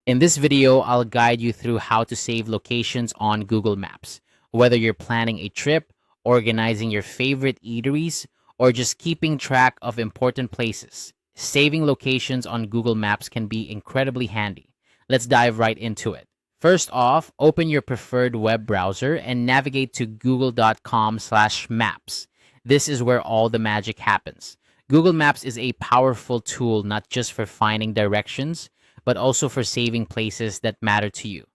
In this video, I'll guide you through how to save locations on Google Maps. Whether you're planning a trip, organizing your favorite eateries, or just keeping track of important places, saving locations on Google Maps can be incredibly handy. Let's dive right into it. First off, open your preferred web browser and navigate to google.com/maps. This is where all the magic happens. Google Maps is a powerful tool not just for finding directions, but also for saving places that matter to you.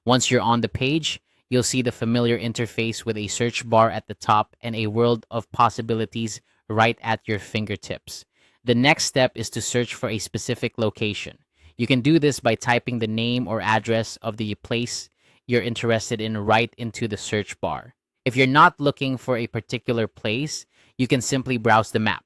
Once you're on the page, you'll see the familiar interface with a search bar at the top and a world of possibilities right at your fingertips. The next step is to search for a specific location. You can do this by typing the name or address of the place you're interested in right into the search bar. If you're not looking for a particular place, you can simply browse the map.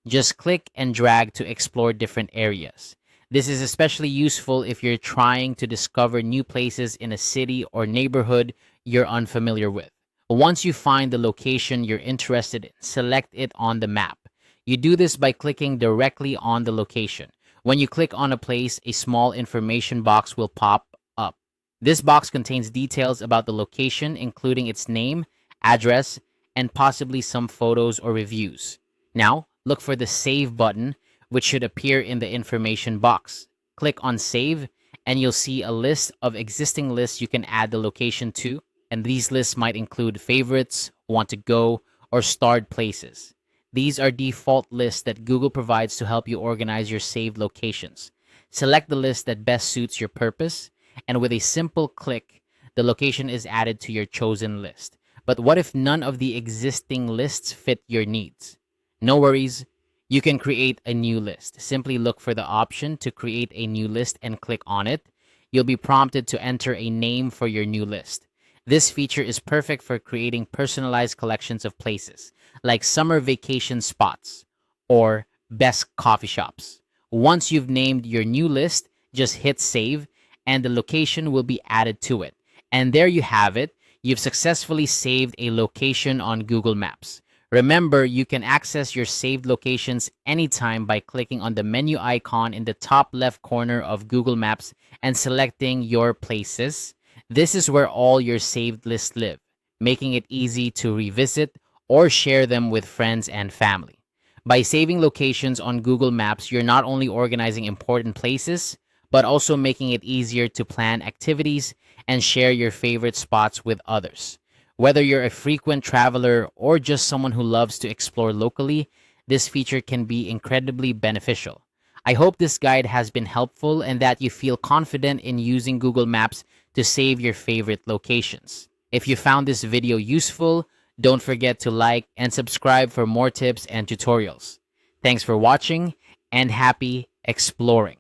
Just click and drag to explore different areas. This is especially useful if you're trying to discover new places in a city or neighborhood you're unfamiliar with. Once you find the location you're interested in, select it on the map. You do this by clicking directly on the location. When you click on a place, a small information box will pop up. This box contains details about the location, including its name, address, and possibly some photos or reviews. Now, look for the Save button, which should appear in the information box. Click on Save, and you'll see a list of existing lists you can add the location to, and these lists might include favorites, want to go, or starred places. These are default lists that Google provides to help you organize your saved locations. Select the list that best suits your purpose, and with a simple click, the location is added to your chosen list. But what if none of the existing lists fit your needs? No worries. You can create a new list. Simply look for the option to create a new list and click on it. You'll be prompted to enter a name for your new list. This feature is perfect for creating personalized collections of places, like summer vacation spots or best coffee shops. Once you've named your new list, just hit save and the location will be added to it. And there you have it. You've successfully saved a location on Google Maps. Remember, you can access your saved locations anytime by clicking on the menu icon in the top left corner of Google Maps and selecting your places. This is where all your saved lists live, making it easy to revisit or share them with friends and family. By saving locations on Google Maps, you're not only organizing important places, but also making it easier to plan activities and share your favorite spots with others. Whether you're a frequent traveler or just someone who loves to explore locally, this feature can be incredibly beneficial. I hope this guide has been helpful and that you feel confident in using Google Maps to save your favorite locations. If you found this video useful, don't forget to like and subscribe for more tips and tutorials. Thanks for watching and happy exploring.